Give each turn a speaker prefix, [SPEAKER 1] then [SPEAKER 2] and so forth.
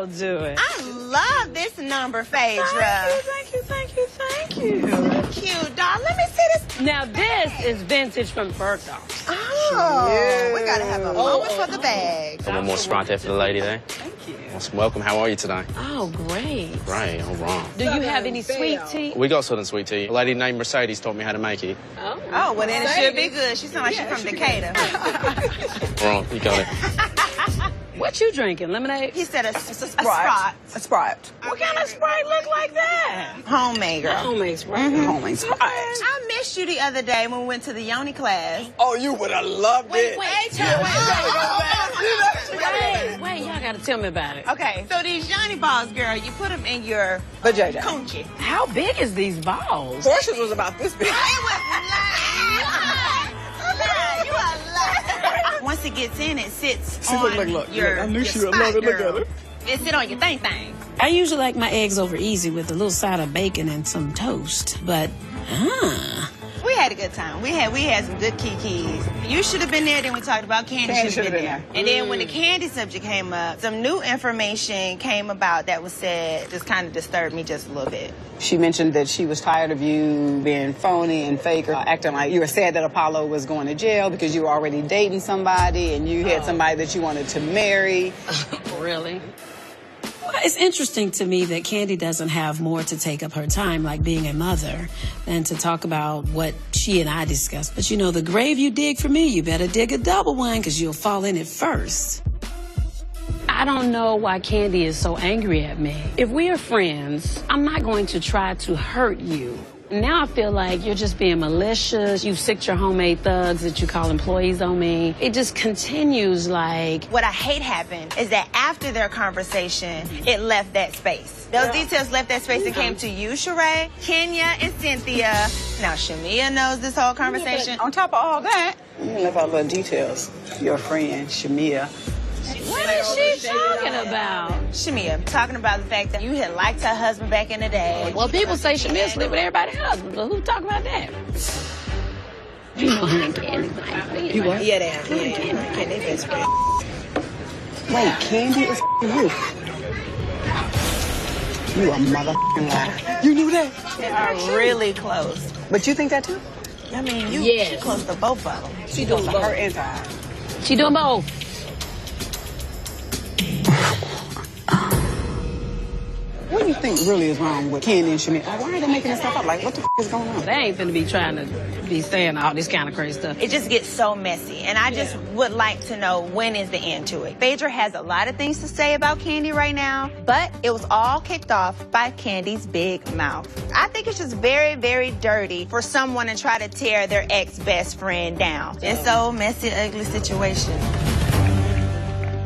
[SPEAKER 1] That'll do it.
[SPEAKER 2] I love this number, Phaedra.
[SPEAKER 1] Thank you.
[SPEAKER 2] Cute, dog. Let me see this.
[SPEAKER 1] Now, this is vintage from Bergdorf.
[SPEAKER 2] Oh, we gotta have a moment for the bag.
[SPEAKER 3] One more Sprite there for the lady there.
[SPEAKER 1] Thank you.
[SPEAKER 3] Awesome. Welcome. How are you today?
[SPEAKER 1] Oh, great.
[SPEAKER 3] Great. All right.
[SPEAKER 1] Do you have any sweet tea?
[SPEAKER 3] We got Southern sweet tea. A lady named Mercedes taught me how to make it.
[SPEAKER 2] Oh, well, then it should be good. She sounds like she's from Decatur.
[SPEAKER 3] All right. You got it.
[SPEAKER 1] What you drinking? Lemonade?
[SPEAKER 2] He said a Sprite.
[SPEAKER 4] A Sprite.
[SPEAKER 1] What kind of Sprite look like that?
[SPEAKER 2] Homemade, girl.
[SPEAKER 1] Homemade Sprite.
[SPEAKER 4] Homemade Sprite.
[SPEAKER 2] I missed you the other day when we went to the Yoni class.
[SPEAKER 4] Oh, you would have loved it.
[SPEAKER 2] Wait,
[SPEAKER 1] Y'all gotta tell me about it.
[SPEAKER 2] Okay, so these Yoni balls, girl, you put them in your
[SPEAKER 4] Vajayjay.
[SPEAKER 2] coochie.
[SPEAKER 1] How big is these balls?
[SPEAKER 4] Porsha's was about this big.
[SPEAKER 2] It was you are lying. Once it gets in, it sits on
[SPEAKER 4] look.
[SPEAKER 2] your
[SPEAKER 4] I knew she would
[SPEAKER 2] spot,
[SPEAKER 4] love it. Look
[SPEAKER 2] girl.
[SPEAKER 4] at it.
[SPEAKER 2] It sit on your thing.
[SPEAKER 5] I usually like my eggs over easy with a little side of bacon and some toast, but
[SPEAKER 2] We had a good time. We had some good kikis. You should have been there. Then we talked about candy.
[SPEAKER 4] Candy
[SPEAKER 2] should have been there. And then when the candy subject came up, some new information came about that was said. Just kind of disturbed me just a little bit.
[SPEAKER 4] She mentioned that she was tired of you being phony and fake, or acting like you were sad that Apollo was going to jail because you were already dating somebody and you had somebody that you wanted to marry.
[SPEAKER 1] Really?
[SPEAKER 5] well, it's interesting to me that Candy doesn't have more to take up her time, like being a mother, than to talk about what she and I discussed. But you know, the grave you dig for me, you better dig a double one because you'll fall in it first.
[SPEAKER 1] I don't know why Candy is so angry at me. If we are friends, I'm not going to try to hurt you. Now I feel like you're just being malicious. You've sicked your homemade thugs that you call employees on me. It just continues like...
[SPEAKER 2] What I hate happened is that after their conversation, it left that space. Those details left that space and came to you, Sheree, Kenya, and Cynthia. Now, Shamia knows this whole conversation.
[SPEAKER 4] On top of all that, you left out little details. Your friend, Shamia.
[SPEAKER 1] What is she talking about?
[SPEAKER 2] Shamia, talking about the fact that you had liked her husband back in the day.
[SPEAKER 1] Well, people say Shamia sleep with everybody's husband, but who talking about that? You know her and Candy.
[SPEAKER 4] You what?
[SPEAKER 2] Yeah, they are. Candy best friend.
[SPEAKER 4] Wait, Candy is you. You a motherfucking liar. You knew that?
[SPEAKER 2] They are really close.
[SPEAKER 4] But you think that too?
[SPEAKER 2] I mean, you
[SPEAKER 1] Yes.
[SPEAKER 2] close to both of them.
[SPEAKER 4] She doing both. Her inside.
[SPEAKER 1] She doing both.
[SPEAKER 4] What do you think really is wrong with Candy and Shamia? Why are they making this stuff up? Like, what the is going on?
[SPEAKER 1] They ain't finna be trying to be saying all this kind of crazy stuff.
[SPEAKER 2] It just gets so messy, and I just would like to know when is the end to it. Phaedra has a lot of things to say about Candy right now, but it was all kicked off by Candy's big mouth. I think it's just very, very dirty for someone to try to tear their ex-best friend down. It's so messy, ugly situation.